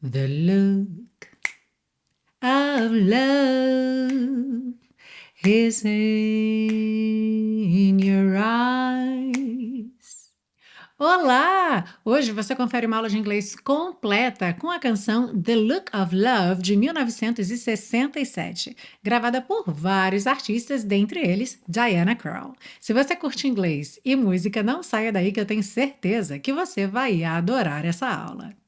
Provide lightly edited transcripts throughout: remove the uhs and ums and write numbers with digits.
The look of love is in your eyes. Olá! Hoje você confere uma aula de inglês completa com a canção The Look of Love de 1967, gravada por vários artistas, dentre eles Diana Krall. Se você curte inglês e música, não saia daí que eu tenho certeza que você vai adorar essa aula.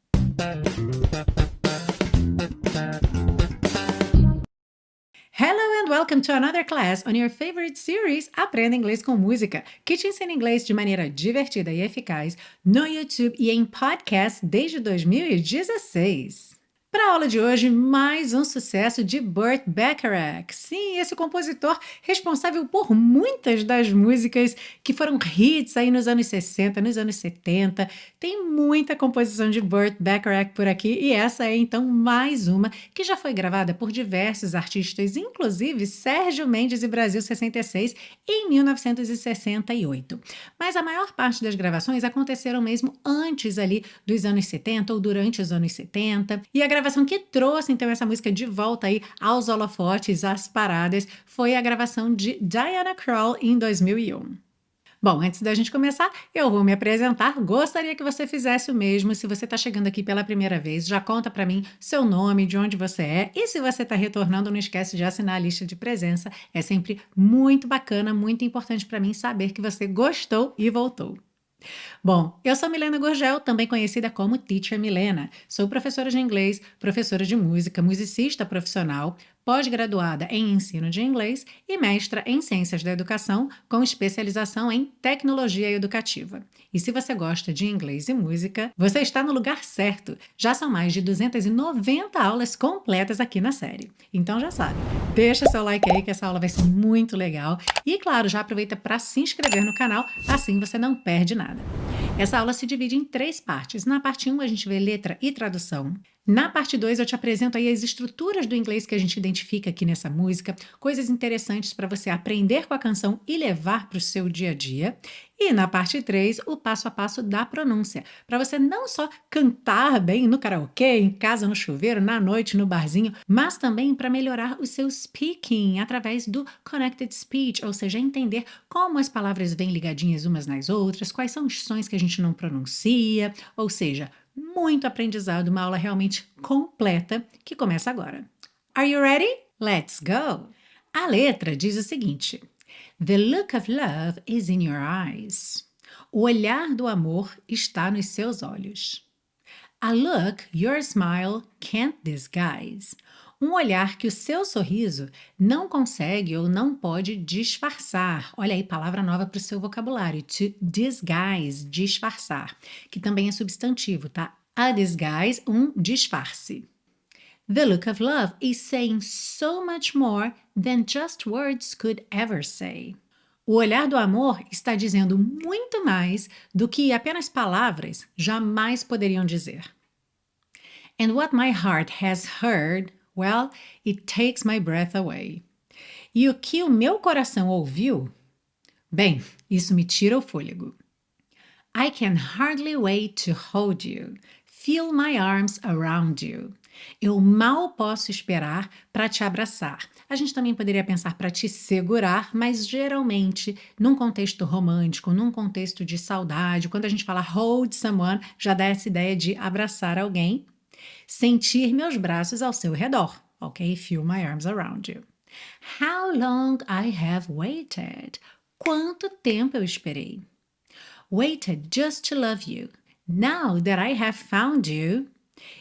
Hello and welcome to another class on your favorite series Aprenda Inglês com Música, que te ensina inglês de maneira divertida e eficaz no YouTube e em podcast desde 2016. Para a aula de hoje, mais um sucesso de Burt Bacharach. Sim, esse compositor responsável por muitas das músicas que foram hits aí nos anos 60, nos anos 70. Tem muita composição de Burt Bacharach por aqui e essa é então mais uma que já foi gravada por diversos artistas, inclusive Sérgio Mendes e Brasil 66 em 1968. Mas a maior parte das gravações aconteceram mesmo antes ali dos anos 70 ou durante os anos 70. E a gravação que trouxe então essa música de volta aí aos holofotes, às paradas, foi a gravação de Diana Krall em 2001. Bom, antes da gente começar, eu vou me apresentar. Gostaria que você fizesse o mesmo. Se você está chegando aqui pela primeira vez, já conta para mim seu nome, de onde você é. E se você está retornando, não esquece de assinar a lista de presença. É sempre muito bacana, muito importante para mim saber que você gostou e voltou. Bom, eu sou Milena Gurgel, também conhecida como Teacher Milena. Sou professora de inglês, professora de música, musicista profissional, pós-graduada em ensino de inglês e mestra em ciências da educação, com especialização em tecnologia educativa. E se você gosta de inglês e música, você está no lugar certo. Já são mais de 290 aulas completas aqui na série. Então já sabe, deixa seu like aí que essa aula vai ser muito legal. E claro, já aproveita para se inscrever no canal, assim você não perde nada. Essa aula se divide em 3 partes. Na parte 1 a gente vê letra e tradução. Na parte 2 eu te apresento aí as estruturas do inglês que a gente identifica aqui nessa música, coisas interessantes para você aprender com a canção e levar para o seu dia a dia. E na parte 3, o passo a passo da pronúncia, para você não só cantar bem no karaokê, em casa, no chuveiro, na noite, no barzinho, mas também para melhorar o seu speaking através do connected speech, ou seja, entender como as palavras vêm ligadinhas umas nas outras, quais são os sons que a gente não pronuncia, ou seja, muito aprendizado, uma aula realmente completa que começa agora. Are you ready? Let's go! A letra diz o seguinte: The look of love is in your eyes. O olhar do amor está nos seus olhos. A look your smile can't disguise. Um olhar que o seu sorriso não consegue ou não pode disfarçar. Olha aí, palavra nova para o seu vocabulário. To disguise, disfarçar, que também é substantivo, tá? A disguise, um disfarce. The look of love is saying so much more than just words could ever say. O olhar do amor está dizendo muito mais do que apenas palavras jamais poderiam dizer. And what my heart has heard, well, it takes my breath away. E o que o meu coração ouviu? Bem, isso me tira o fôlego. I can hardly wait to hold you. Feel my arms around you. Eu mal posso esperar para te abraçar. A gente também poderia pensar para te segurar, mas geralmente, num contexto romântico, num contexto de saudade, quando a gente fala hold someone, já dá essa ideia de abraçar alguém. Sentir meus braços ao seu redor, ok? Feel my arms around you. How long I have waited. Quanto tempo eu esperei? Waited just to love you. Now that I have found you.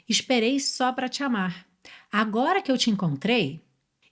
Esperei só para te amar. Agora que eu te encontrei.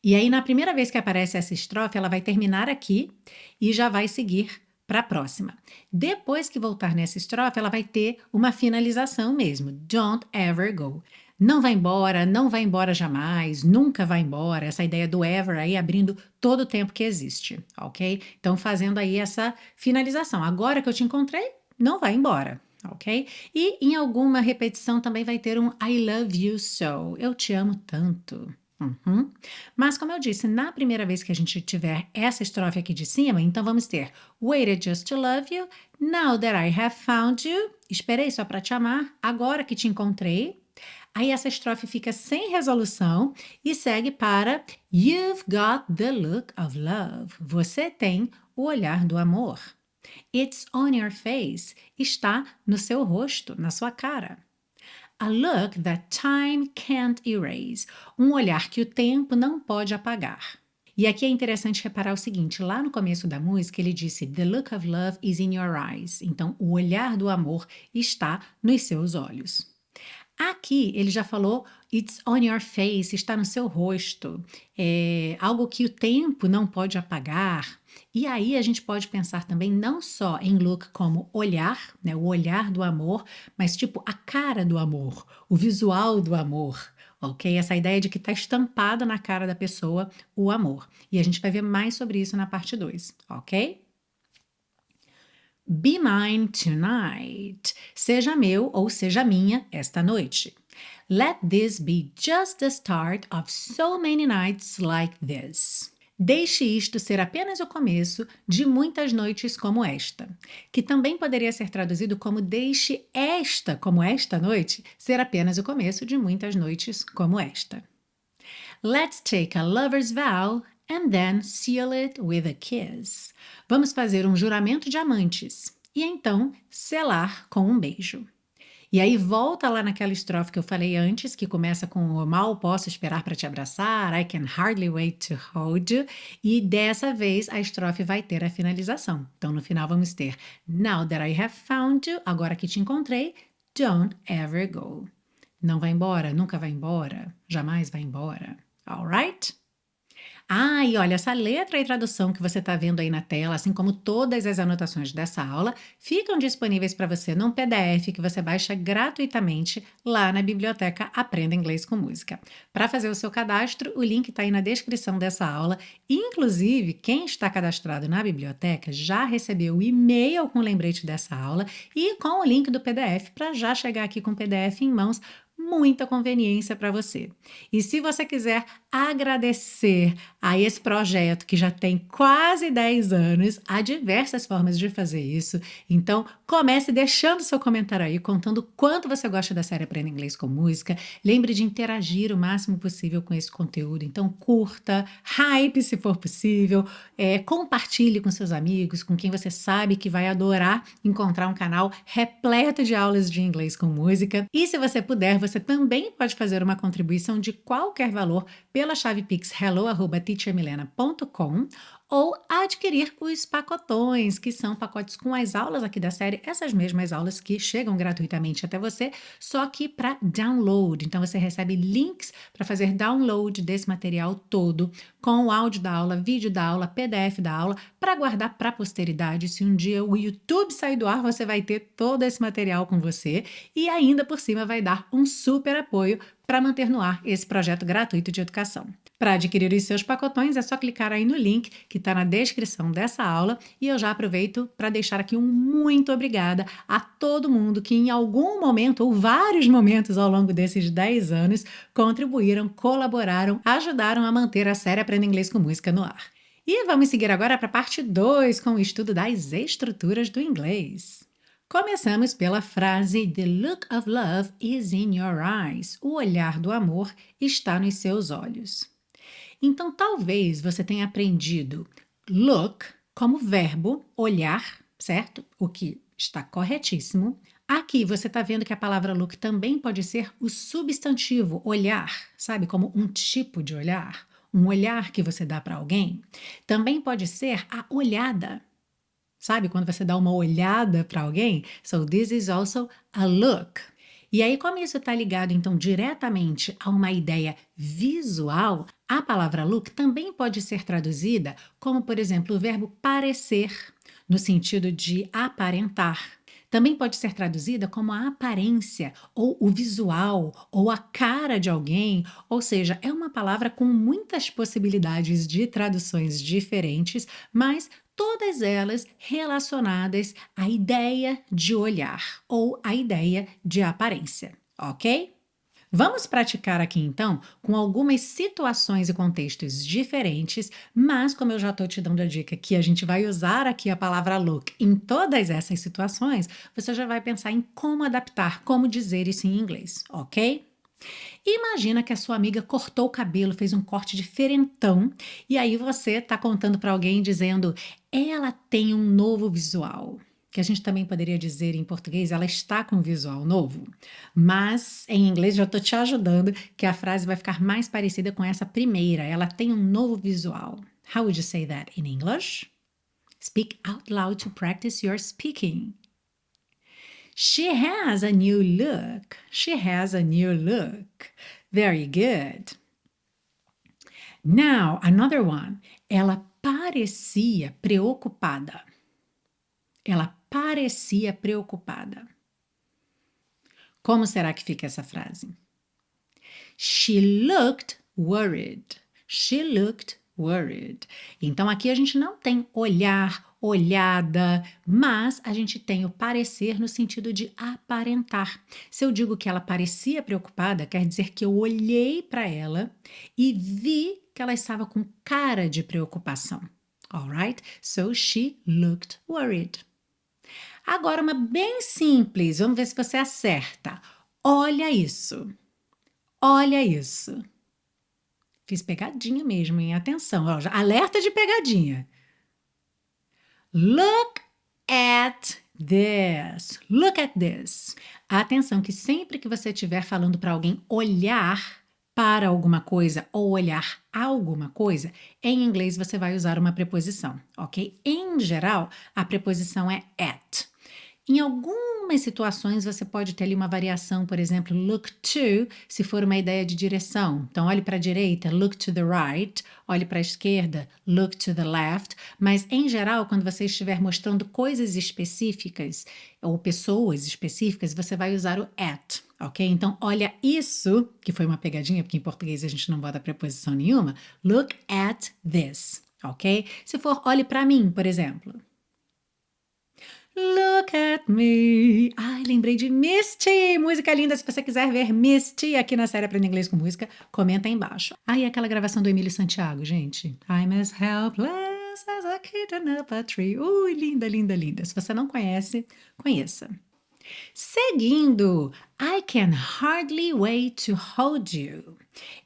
E aí, na primeira vez que aparece essa estrofe, ela vai terminar aqui e já vai seguir para a próxima. Depois que voltar nessa estrofe, ela vai ter uma finalização mesmo. Don't ever go. Não vai embora jamais, nunca vai embora. Essa ideia do ever aí abrindo todo o tempo que existe, ok? Então, fazendo aí essa finalização. Agora que eu te encontrei, não vai embora, ok? E em alguma repetição também vai ter um I love you so. Eu te amo tanto. Uhum. Mas, como eu disse, na primeira vez que a gente tiver essa estrofe aqui de cima, então vamos ter Waited just to love you, now that I have found you, esperei só para te amar, agora que te encontrei, Aí essa estrofe fica sem resolução e segue para You've got the look of love. Você tem o olhar do amor. It's on your face. Está no seu rosto, na sua cara. A look that time can't erase. Um olhar que o tempo não pode apagar. E aqui é interessante reparar o seguinte: lá no começo da música ele disse The look of love is in your eyes. Então, o olhar do amor está nos seus olhos. Aqui ele já falou It's on your face, está no seu rosto. É algo que o tempo não pode apagar. E aí a gente pode pensar também não só em look como olhar, né, o olhar do amor, mas tipo a cara do amor, o visual do amor, ok? Essa ideia de que está estampado na cara da pessoa o amor. E a gente vai ver mais sobre isso na parte 2, ok? Be mine tonight. Seja meu ou seja minha esta noite. Let this be just the start of so many nights like this. Deixe isto ser apenas o começo de muitas noites como esta, que também poderia ser traduzido como deixe esta, como esta noite, ser apenas o começo de muitas noites como esta. Let's take a lover's vow and then seal it with a kiss. Vamos fazer um juramento de amantes e então selar com um beijo. E aí volta lá naquela estrofe que eu falei antes, que começa com o mal posso esperar para te abraçar, I can hardly wait to hold you, e dessa vez a estrofe vai ter a finalização. Então no final vamos ter Now that I have found you, agora que te encontrei, don't ever go. Não vai embora, nunca vai embora, jamais vai embora. Alright? Ah, e olha, essa letra e tradução que você está vendo aí na tela, assim como todas as anotações dessa aula, ficam disponíveis para você num PDF que você baixa gratuitamente lá na biblioteca Aprenda Inglês com Música. Para fazer o seu cadastro, o link está aí na descrição dessa aula. Inclusive, quem está cadastrado na biblioteca já recebeu o e-mail com o lembrete dessa aula e com o link do PDF para já chegar aqui com o PDF em mãos. Muita conveniência para você. E se você quiser agradecer a esse projeto que já tem quase 10 anos, há diversas formas de fazer isso. Então, comece deixando seu comentário aí, contando quanto você gosta da série Aprenda Inglês com Música. Lembre de interagir o máximo possível com esse conteúdo. Então, curta, hype se for possível, compartilhe com seus amigos, com quem você sabe que vai adorar encontrar um canal repleto de aulas de inglês com música. E se você puder, você também pode fazer uma contribuição de qualquer valor pela chave Pix hello@teachermilena.com ou adquirir os pacotões, que são pacotes com as aulas aqui da série, essas mesmas aulas que chegam gratuitamente até você, só que para download. Então você recebe links para fazer download desse material todo, com o áudio da aula, vídeo da aula, PDF da aula, para guardar para a posteridade. Se um dia o YouTube sair do ar, você vai ter todo esse material com você e ainda por cima vai dar um super apoio para manter no ar esse projeto gratuito de educação. Para adquirir os seus pacotões, é só clicar aí no link que está na descrição dessa aula e eu já aproveito para deixar aqui um muito obrigada a todo mundo que em algum momento ou vários momentos ao longo desses 10 anos contribuíram, colaboraram, ajudaram a manter a série Aprenda Inglês com Música no ar. E vamos seguir agora para a parte 2 com o estudo das estruturas do inglês. Começamos pela frase The look of love is in your eyes. O olhar do amor está nos seus olhos. Então, talvez você tenha aprendido look como verbo olhar, certo? O que está corretíssimo. Aqui você está vendo que a palavra look também pode ser o substantivo olhar, sabe? Como um tipo de olhar, um olhar que você dá para alguém. Também pode ser a olhada. Sabe, quando você dá uma olhada para alguém? So this is also a look. E aí, como isso está ligado, então, diretamente a uma ideia visual, a palavra look também pode ser traduzida como, por exemplo, o verbo parecer, no sentido de aparentar. Também pode ser traduzida como a aparência, ou o visual, ou a cara de alguém, ou seja, é uma palavra com muitas possibilidades de traduções diferentes, mas todas elas relacionadas à ideia de olhar ou à ideia de aparência, ok? Vamos praticar aqui então com algumas situações e contextos diferentes, mas como eu já estou te dando a dica que a gente vai usar aqui a palavra look em todas essas situações, você já vai pensar em como adaptar, como dizer isso em inglês, ok? Imagina que a sua amiga cortou o cabelo, fez um corte diferentão, e aí você está contando para alguém dizendo: ela tem um novo visual. Que a gente também poderia dizer em português, ela está com um visual novo. Mas em inglês já estou te ajudando, que a frase vai ficar mais parecida com essa primeira. Ela tem um novo visual. How would you say that in English? Speak out loud to practice your speaking. She has a new look. She has a new look. Very good. Now, another one. Ela parecia preocupada. Ela parecia preocupada. Como será que fica essa frase? She looked worried. She looked worried. Então aqui a gente não tem olhar, olhada, mas a gente tem o parecer no sentido de aparentar. Se eu digo que ela parecia preocupada, quer dizer que eu olhei para ela e vi que ela estava com cara de preocupação. Alright? So she looked worried. Agora uma bem simples, vamos ver se você acerta. Olha isso. Olha isso. Fiz pegadinha mesmo, hein? Atenção, ó, alerta de pegadinha. Look at this. Look at this. Atenção que sempre que você estiver falando para alguém olhar para alguma coisa ou olhar alguma coisa, em inglês você vai usar uma preposição, ok? Em geral, a preposição é at. Em algumas situações você pode ter ali uma variação, por exemplo, look to, se for uma ideia de direção. Então, olhe para a direita, look to the right, olhe para a esquerda, look to the left. Mas, em geral, quando você estiver mostrando coisas específicas ou pessoas específicas, você vai usar o at, ok? Então, olha isso, que foi uma pegadinha, porque em português a gente não bota preposição nenhuma. Look at this, ok? Se for olhe para mim, por exemplo. Look at me. Ai, lembrei de Misty, música linda. Se você quiser ver Misty aqui na série Aprenda Inglês com Música, comenta aí embaixo. Ai, aquela gravação do Emílio Santiago, gente. I'm as helpless as a kitten up a tree. Ui, linda, linda, linda. Se você não conhece, conheça. Seguindo, I can hardly wait to hold you.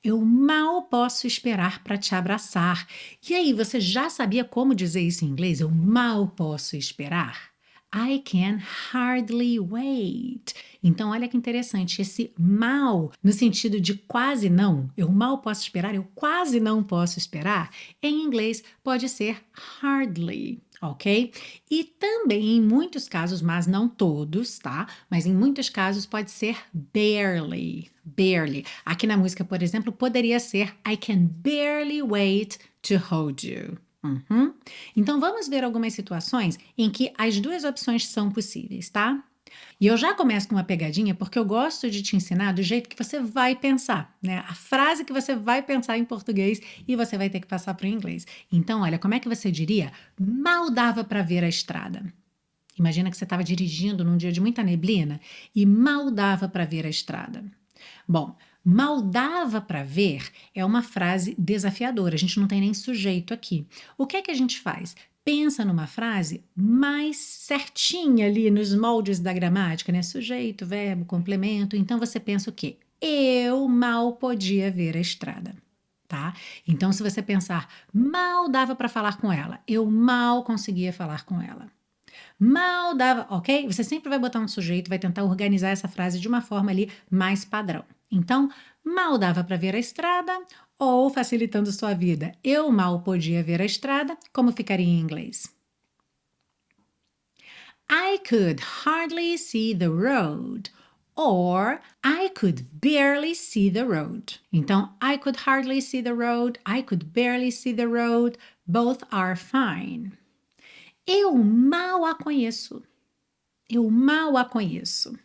Eu mal posso esperar para te abraçar. E aí, você já sabia como dizer isso em inglês? Eu mal posso esperar. I can hardly wait. Então, olha que interessante, esse mal, no sentido de quase não, eu mal posso esperar, eu quase não posso esperar, em inglês pode ser hardly, ok? E também em muitos casos, mas não todos, tá? Mas em muitos casos pode ser barely, barely. Aqui na música, por exemplo, poderia ser I can barely wait to hold you. Uhum. Então, vamos ver algumas situações em que as duas opções são possíveis, tá? E eu já começo com uma pegadinha porque eu gosto de te ensinar do jeito que você vai pensar, né? A frase que você vai pensar em português e você vai ter que passar para o inglês. Então, olha, como é que você diria? Mal dava para ver a estrada. Imagina que você estava dirigindo num dia de muita neblina e mal dava para ver a estrada. Bom, mal dava para ver é uma frase desafiadora, a gente não tem nem sujeito aqui. O que é que a gente faz? Pensa numa frase mais certinha ali nos moldes da gramática, né? Sujeito, verbo, complemento. Então você pensa o quê? Eu mal podia ver a estrada, tá? Então se você pensar, mal dava para falar com ela, eu mal conseguia falar com ela. Mal dava, ok? Você sempre vai botar um sujeito, vai tentar organizar essa frase de uma forma ali mais padrão. Então, mal dava para ver a estrada ou, facilitando sua vida, eu mal podia ver a estrada, como ficaria em inglês? I could hardly see the road. Or, I could barely see the road. Então, I could hardly see the road, I could barely see the road, both are fine. Eu mal a conheço. Eu mal a conheço.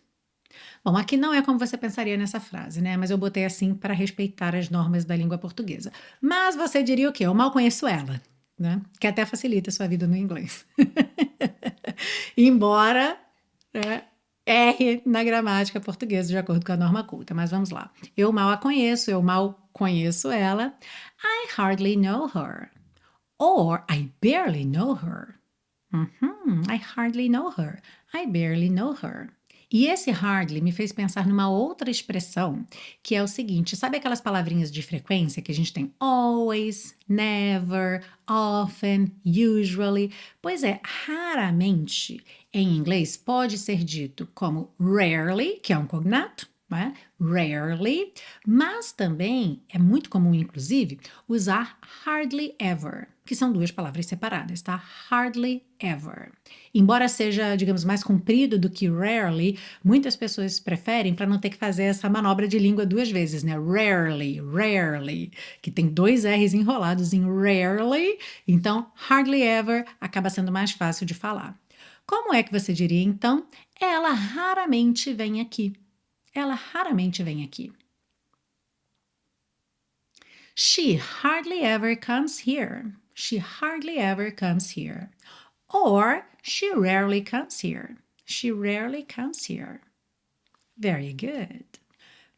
Bom, aqui não é como você pensaria nessa frase, né? Mas eu botei assim para respeitar as normas da língua portuguesa. Mas você diria o quê? Eu mal conheço ela, né? Que até facilita a sua vida no inglês. Embora erre na gramática portuguesa, de acordo com a norma culta. Mas vamos lá. Eu mal a conheço, eu mal conheço ela. I hardly know her. Or I barely know her. I hardly know her. I barely know her. E esse hardly me fez pensar numa outra expressão, que é o seguinte: sabe aquelas palavrinhas de frequência que a gente tem always, never, often, usually? Pois é, raramente em inglês pode ser dito como rarely, que é um cognato, né? Rarely, mas também é muito comum, inclusive, usar hardly ever, que são duas palavras separadas, tá? Hardly ever. Embora seja, digamos, mais comprido do que rarely, muitas pessoas preferem para não ter que fazer essa manobra de língua duas vezes, né? Rarely, rarely, que tem dois R's enrolados em rarely, então hardly ever acaba sendo mais fácil de falar. Como é que você diria então? Ela raramente vem aqui. Ela raramente vem aqui. She hardly ever comes here. She hardly ever comes here. Or she rarely comes here. She rarely comes here. Very good.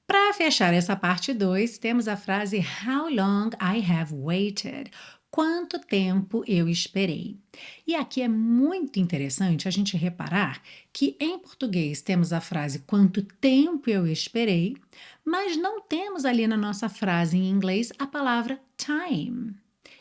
Para fechar essa parte 2, temos a frase How long I have waited. Quanto tempo eu esperei? E aqui é muito interessante a gente reparar que em português temos a frase quanto tempo eu esperei, mas não temos ali na nossa frase em inglês a palavra time.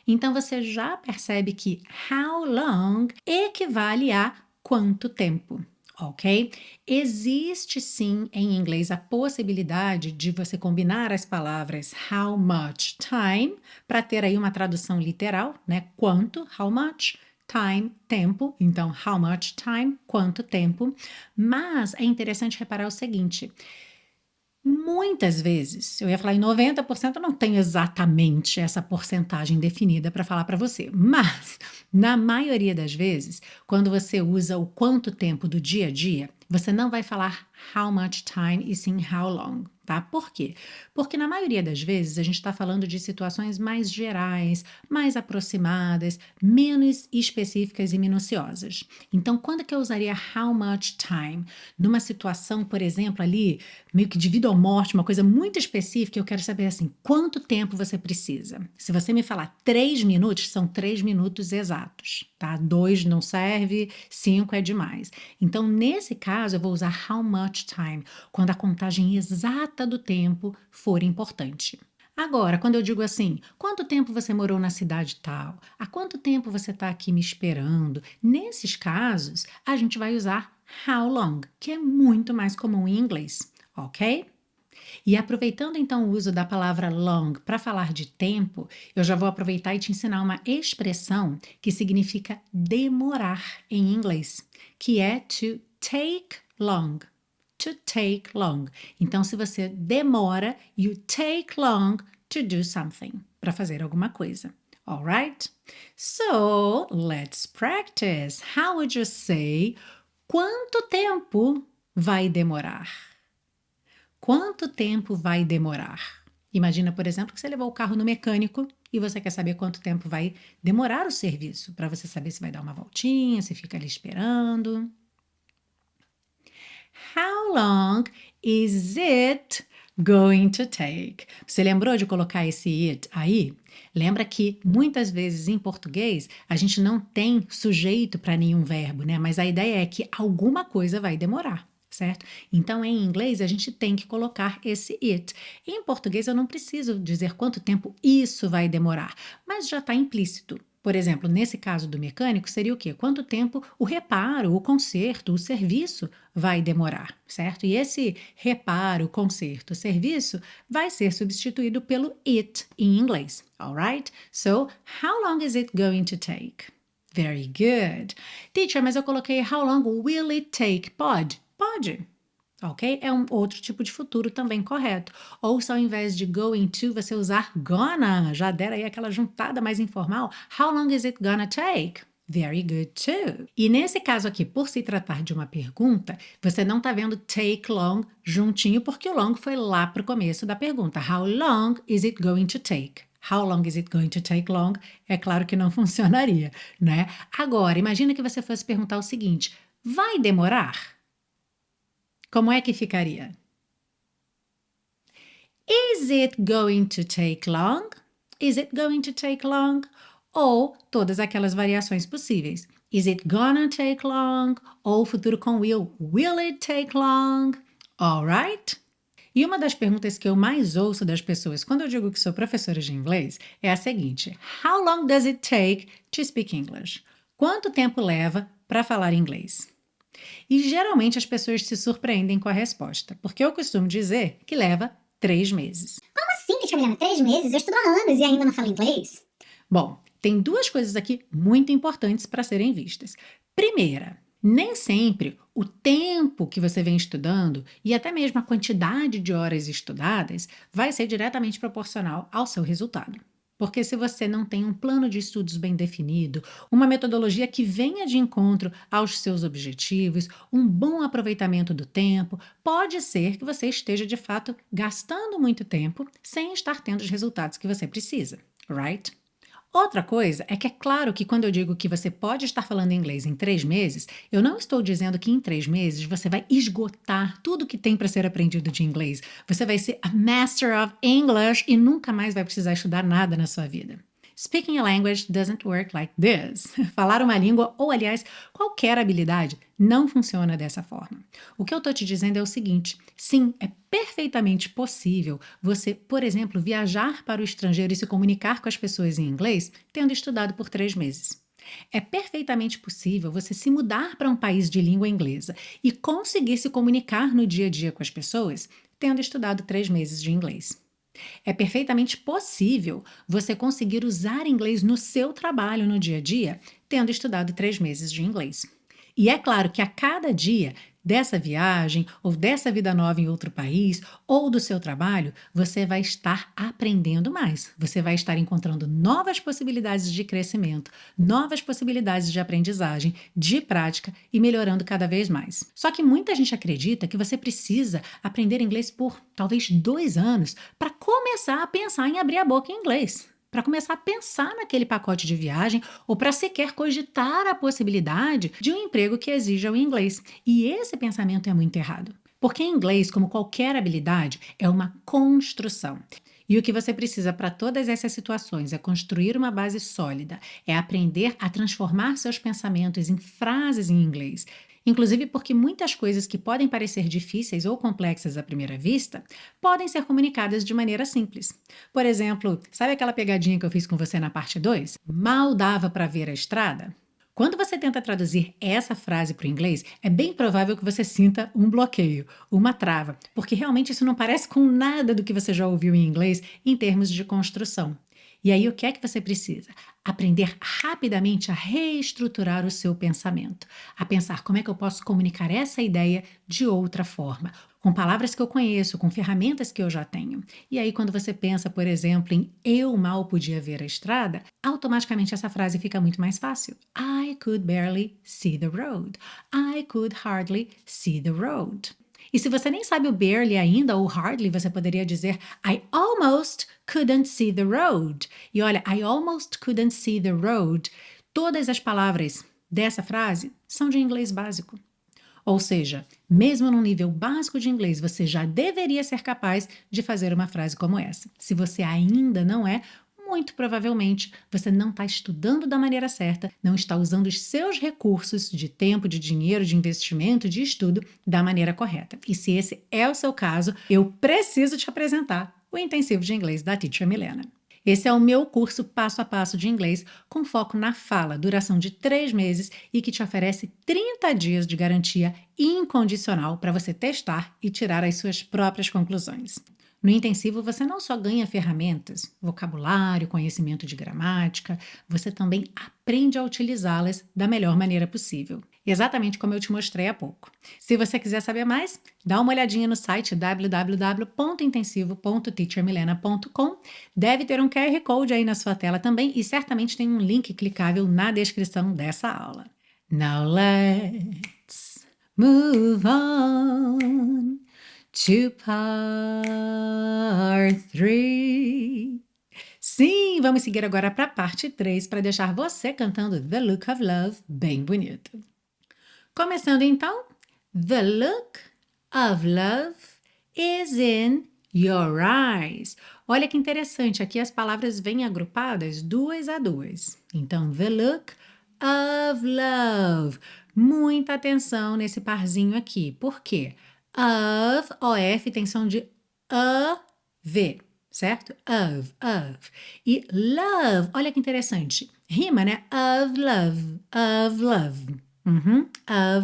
Então você já percebe que how long equivale a quanto tempo. Ok? Existe sim em inglês a possibilidade de você combinar as palavras how much time para ter aí uma tradução literal, né? Quanto, how much, time, tempo. Então, how much time, quanto tempo. Mas é interessante reparar o seguinte: muitas vezes, eu ia falar em 90%, eu não tenho exatamente essa porcentagem definida para falar para você, mas na maioria das vezes, quando você usa o quanto tempo do dia a dia, você não vai falar how much time e sim how long, tá? Por quê? Porque na maioria das vezes a gente está falando de situações mais gerais, mais aproximadas, menos específicas e minuciosas. Então, quando que eu usaria how much time? Numa situação, por exemplo, ali meio que de vida ou morte, uma coisa muito específica, eu quero saber assim, quanto tempo você precisa? Se você me falar 3 minutos, são 3 minutos exatos, tá? 2 não serve, 5 é demais. Então, nesse caso, eu vou usar how much time, quando a contagem exata do tempo for importante. Agora, quando eu digo assim, quanto tempo você morou na cidade tal? Há quanto tempo você está aqui me esperando? Nesses casos, a gente vai usar how long, que é muito mais comum em inglês, ok? E aproveitando então o uso da palavra long para falar de tempo, eu já vou aproveitar e te ensinar uma expressão que significa demorar em inglês, que é to take long. To take long. Então, se você demora, you take long to do something, para fazer alguma coisa. Alright? So, let's practice. How would you say quanto tempo vai demorar? Quanto tempo vai demorar? Imagina, por exemplo, que você levou o carro no mecânico e você quer saber quanto tempo vai demorar o serviço, para você saber se vai dar uma voltinha, se fica ali esperando. How long is it going to take? Você lembrou de colocar esse it aí? Lembra que muitas vezes em português a gente não tem sujeito para nenhum verbo, né? Mas a ideia é que alguma coisa vai demorar, certo? Então em inglês a gente tem que colocar esse it. Em português eu não preciso dizer quanto tempo isso vai demorar, mas já está implícito. Por exemplo, nesse caso do mecânico, seria o quê? Quanto tempo o reparo, o conserto, o serviço vai demorar, certo? E esse reparo, conserto, serviço vai ser substituído pelo it em inglês, alright? So, how long is it going to take? Very good. Teacher, mas eu coloquei how long will it take? Pode? Pode. Ok? É um outro tipo de futuro também correto. Ou se ao invés de going to, você usar gonna, já der aí aquela juntada mais informal. How long is it gonna take? Very good too. E nesse caso aqui, por se tratar de uma pergunta, você não está vendo take long juntinho, porque o long foi lá para o começo da pergunta. How long is it going to take? How long is it going to take long? É claro que não funcionaria, né? Agora, imagina que você fosse perguntar o seguinte: vai demorar? Como é que ficaria? Is it going to take long? Is it going to take long? Ou todas aquelas variações possíveis. Is it gonna take long? Ou o futuro com will it take long? Alright? E uma das perguntas que eu mais ouço das pessoas quando eu digo que sou professora de inglês é a seguinte: How long does it take to speak English? Quanto tempo leva para falar inglês? E geralmente as pessoas se surpreendem com a resposta, porque eu costumo dizer que leva 3 meses. Como assim, Teacher Milena? 3 meses? Eu estudo há anos e ainda não falo inglês? Bom, tem duas coisas aqui muito importantes para serem vistas. Primeira, nem sempre o tempo que você vem estudando e até mesmo a quantidade de horas estudadas vai ser diretamente proporcional ao seu resultado. Porque se você não tem um plano de estudos bem definido, uma metodologia que venha de encontro aos seus objetivos, um bom aproveitamento do tempo, pode ser que você esteja de fato gastando muito tempo sem estar tendo os resultados que você precisa, right? Outra coisa é que é claro que quando eu digo que você pode estar falando inglês em 3 meses, eu não estou dizendo que em 3 meses você vai esgotar tudo que tem para ser aprendido de inglês. Você vai ser a Master of English e nunca mais vai precisar estudar nada na sua vida. Speaking a language doesn't work like this. Falar uma língua, ou aliás, qualquer habilidade, não funciona dessa forma. O que eu estou te dizendo é o seguinte: sim, é perfeitamente possível você, por exemplo, viajar para o estrangeiro e se comunicar com as pessoas em inglês tendo estudado por 3 meses. É perfeitamente possível você se mudar para um país de língua inglesa e conseguir se comunicar no dia a dia com as pessoas tendo estudado 3 meses de inglês. É perfeitamente possível você conseguir usar inglês no seu trabalho no dia a dia, tendo estudado 3 meses de inglês. E é claro que a cada dia dessa viagem, ou dessa vida nova em outro país, ou do seu trabalho, você vai estar aprendendo mais. Você vai estar encontrando novas possibilidades de crescimento, novas possibilidades de aprendizagem, de prática e melhorando cada vez mais. Só que muita gente acredita que você precisa aprender inglês por talvez 2 anos para começar a pensar em abrir a boca em inglês. Para começar a pensar naquele pacote de viagem ou para sequer cogitar a possibilidade de um emprego que exija o inglês. E esse pensamento é muito errado. Porque inglês, como qualquer habilidade, é uma construção. E o que você precisa para todas essas situações é construir uma base sólida, é aprender a transformar seus pensamentos em frases em inglês. Inclusive porque muitas coisas que podem parecer difíceis ou complexas à primeira vista podem ser comunicadas de maneira simples. Por exemplo, sabe aquela pegadinha que eu fiz com você na parte 2? Mal dava para ver a estrada? Quando você tenta traduzir essa frase para o inglês, é bem provável que você sinta um bloqueio, uma trava, porque realmente isso não parece com nada do que você já ouviu em inglês em termos de construção. E aí, o que é que você precisa? Aprender rapidamente a reestruturar o seu pensamento, a pensar como é que eu posso comunicar essa ideia de outra forma, com palavras que eu conheço, com ferramentas que eu já tenho. E aí, quando você pensa, por exemplo, em eu mal podia ver a estrada, automaticamente essa frase fica muito mais fácil. I could barely see the road. I could hardly see the road. E se você nem sabe o barely ainda, ou hardly, você poderia dizer I almost couldn't see the road. E olha, I almost couldn't see the road. Todas as palavras dessa frase são de inglês básico. Ou seja, mesmo num nível básico de inglês, você já deveria ser capaz de fazer uma frase como essa. Se você ainda não é, muito provavelmente você não está estudando da maneira certa, não está usando os seus recursos de tempo, de dinheiro, de investimento, de estudo da maneira correta. E se esse é o seu caso, eu preciso te apresentar o intensivo de inglês da Teacher Milena. Esse é o meu curso passo a passo de inglês com foco na fala, duração de 3 meses e que te oferece 30 dias de garantia incondicional para você testar e tirar as suas próprias conclusões. No intensivo, você não só ganha ferramentas, vocabulário, conhecimento de gramática, você também aprende a utilizá-las da melhor maneira possível, exatamente como eu te mostrei há pouco. Se você quiser saber mais, dá uma olhadinha no site www.intensivo.teachermilena.com. Deve ter um QR Code aí na sua tela também e certamente tem um link clicável na descrição dessa aula. Now let's move on to part 3. Sim, vamos seguir agora para a parte 3 para deixar você cantando The Look of Love bem bonito. Começando então, The look of love is in your eyes. Olha que interessante, aqui as palavras vêm agrupadas 2 a 2. Então, the look of love. Muita atenção nesse parzinho aqui. Por quê? Of, OF, tem som de V, certo? Of. E love, olha que interessante. Rima, né? Of love. Of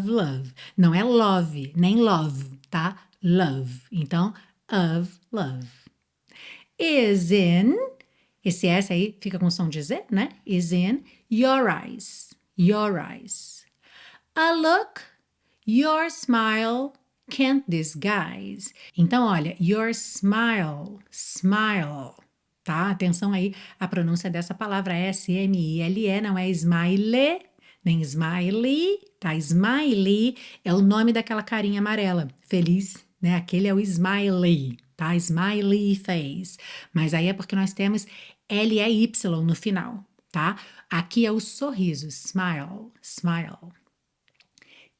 love. Não é love, nem love, tá? Love. Então, of love. Is in, esse S aí fica com som de Z, né? Is in your eyes. Your eyes. A look, your smile can't disguise. Então, olha, your smile, tá? Atenção aí, a pronúncia dessa palavra é S-M-I-L-E, não é smile, nem smiley, tá? Smiley é o nome daquela carinha amarela, feliz, né? Aquele é o smiley, tá? Smiley face. Mas aí é porque nós temos L-E-Y no final, tá? Aqui é o sorriso, smile.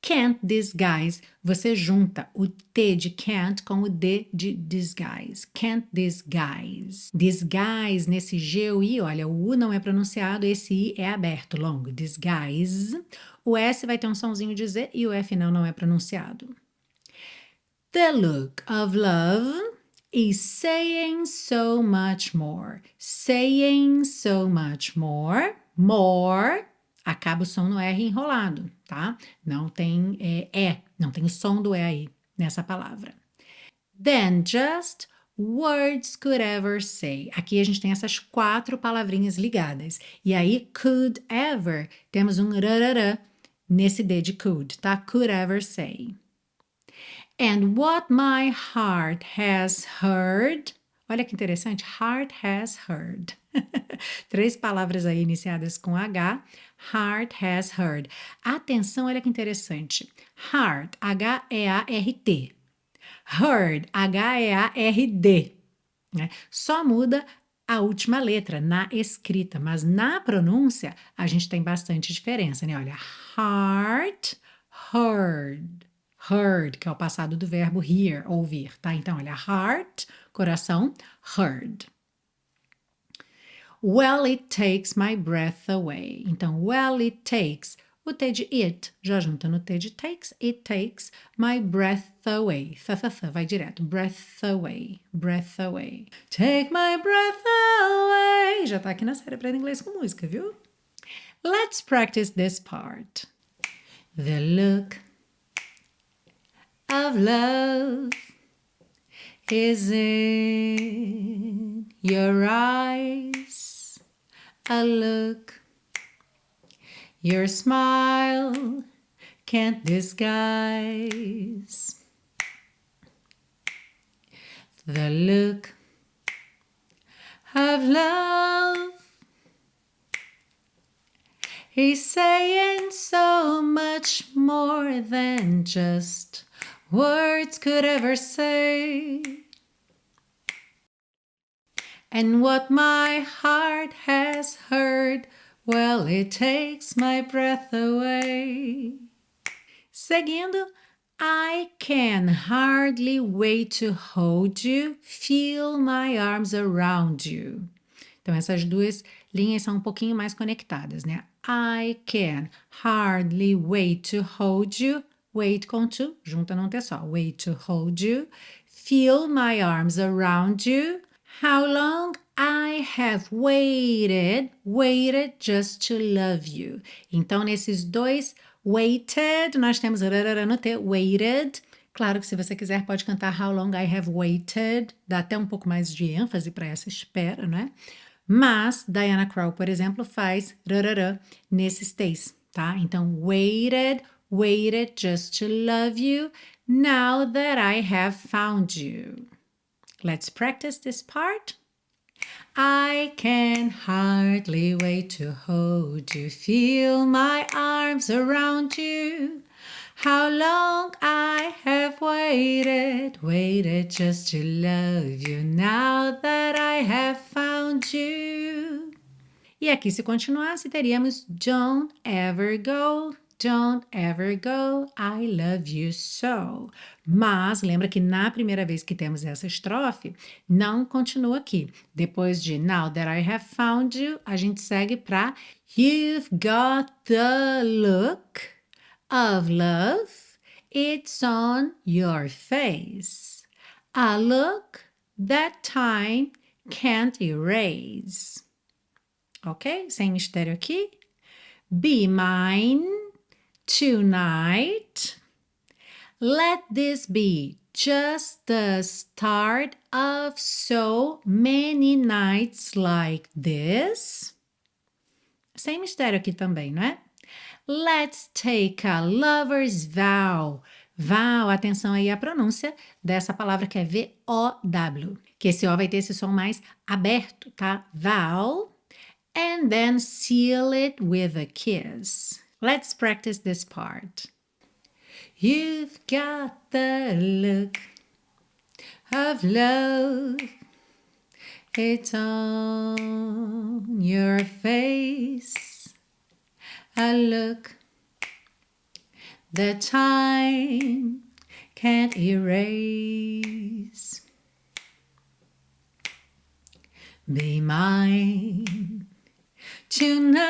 Can't disguise, você junta o T de can't com o D de disguise. Can't disguise. Disguise, nesse G ou I, olha, o U não é pronunciado, esse I é aberto, longo. Disguise. O S vai ter um sonzinho de Z e o F não é pronunciado. The look of love is saying so much more. Saying so much more. More. Acaba o som no R enrolado, tá? Não tem não tem o som do E aí nessa palavra. Than just words could ever say. Aqui a gente tem essas 4 palavrinhas ligadas. E aí, could ever, temos um rarará nesse D de could, tá? Could ever say. And what my heart has heard. Olha que interessante, heart has heard. 3 palavras aí iniciadas com H. Heart has heard. Atenção, olha que interessante. Heart, H-E-A-R-T. Heard, H-E-A-R-D. Né? Só muda a última letra na escrita, mas na pronúncia a gente tem bastante diferença, né? Olha, heart, heard. Heard, que é o passado do verbo hear, ouvir, tá? Então, olha, heart, coração, heard. Well, it takes my breath away. Então, well, it takes, o T de it, já junta no T de it takes my breath away. Vai direto, breath away. Take my breath away. Já tá aqui na série Aprenda Inglês com Música, viu? Let's practice this part. The look of love is in your eyes. A look your smile can't disguise. The look of love is saying so much more than just words could ever say. And what my heart has heard, well, it takes my breath away. Seguindo, I can hardly wait to hold you, feel my arms around you. Então, essas duas linhas são um pouquinho mais conectadas, né? I can hardly wait to hold you. Wait com to, junta num T só. Wait to hold you. Feel my arms around you. How long I have waited just to love you. Então, nesses dois, waited, nós temos rarara no T, waited. Claro que se você quiser pode cantar How long I have waited, dá até um pouco mais de ênfase para essa espera, né? Mas Diana Krall, por exemplo, faz rarara nesses T's, tá? Então, waited just to love you, now that I have found you. Let's practice this part. I can hardly wait to hold you, feel my arms around you. How long I have waited just to love you, now that I have found you. E aqui, se continuasse, teríamos don't ever go, Don't ever go, I love you so. Mas lembra que na primeira vez que temos essa estrofe, não continua aqui. Depois de Now that I have found you, a gente segue para You've got the look of love, it's on your face. A look that time can't erase. Ok? Sem mistério aqui. Be mine tonight. Let this be just the start of so many nights like this. Sem mistério aqui também, não é? Let's take a lover's vow. Vow, atenção aí à pronúncia dessa palavra que é V-O-W. Que esse O vai ter esse som mais aberto, tá? Vow. And then seal it with a kiss. Let's practice this part. You've got the look of love. It's on your face. A look that time can't erase. Be mine tonight.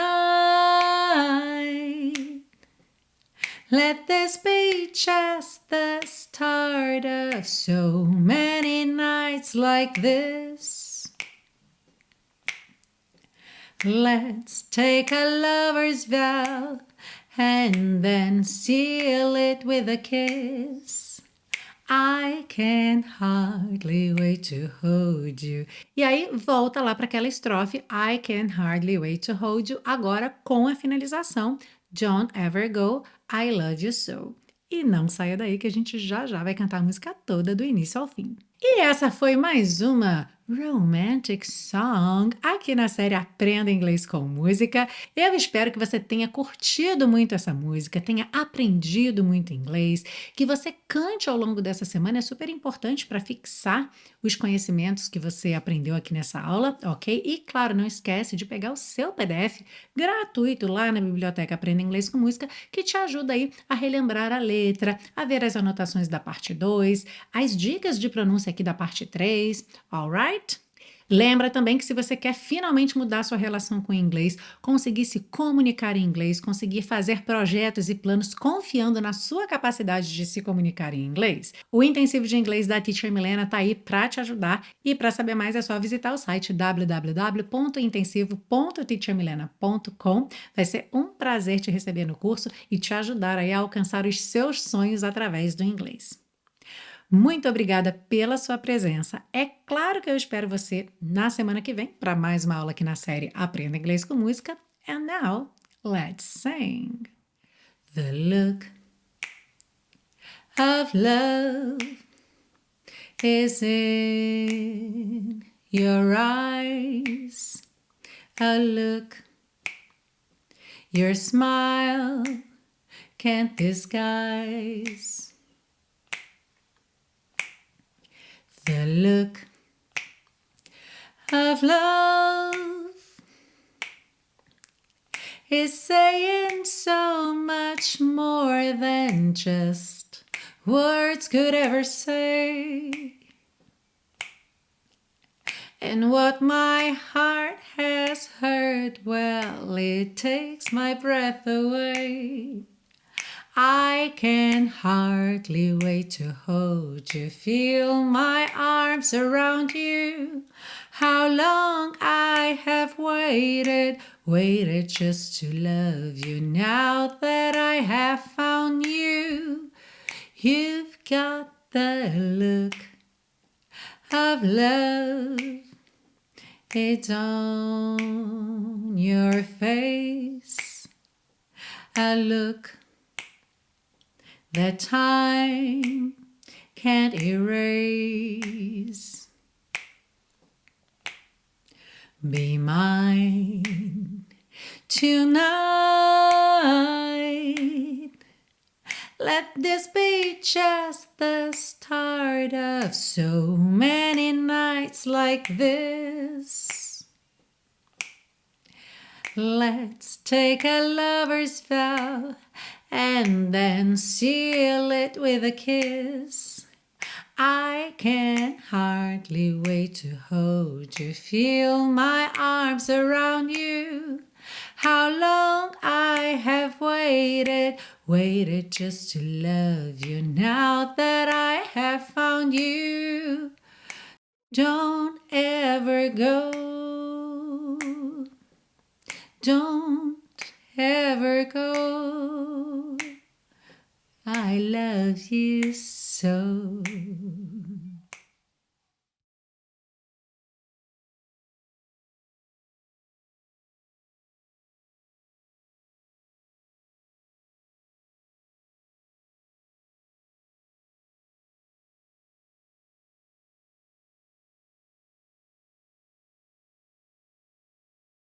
Let this be just the start of so many nights like this. Let's take a lover's vow and then seal it with a kiss. I can hardly wait to hold you. E aí volta lá para aquela estrofe I can hardly wait to hold you, agora com a finalização Don't ever go, I love you so. E não saia daí que a gente já vai cantar a música toda do início ao fim. E essa foi mais uma Romantic Song aqui na série Aprenda Inglês com Música. Eu espero que você tenha curtido muito essa música, tenha aprendido muito inglês, que você cante ao longo dessa semana, é super importante para fixar os conhecimentos que você aprendeu aqui nessa aula, ok? E claro, não esquece de pegar o seu PDF gratuito lá na biblioteca Aprenda Inglês com Música, que te ajuda aí a relembrar a letra, a ver as anotações da parte 2, as dicas de pronúncia aqui da parte 3, alright? Lembra também que se você quer finalmente mudar sua relação com o inglês, conseguir se comunicar em inglês, conseguir fazer projetos e planos confiando na sua capacidade de se comunicar em inglês, o intensivo de inglês da Teacher Milena está aí para te ajudar e para saber mais é só visitar o site www.intensivo.teachermilena.com. Vai ser um prazer te receber no curso e te ajudar aí a alcançar os seus sonhos através do inglês. Muito obrigada pela sua presença. É claro que eu espero você na semana que vem para mais uma aula aqui na série Aprenda Inglês com Música. And now, let's sing. The look of love is in your eyes. A look your smile can't disguise. The look of love is saying so much more than just words could ever say. And what my heart has heard, well, it takes my breath away. I can hardly wait to hold you, feel my arms around you. How long I have waited just to love you. Now that I have found you, you've got the look of love. It's on your face. A look that time can't erase. Be mine tonight. Let this be just the start of so many nights like this. Let's take a lover's vow and then seal it with a kiss. I can hardly wait to hold you, feel my arms around you. How long I have waited just to love you now that I have found you. Don't ever go. Don't ever go. I love you so.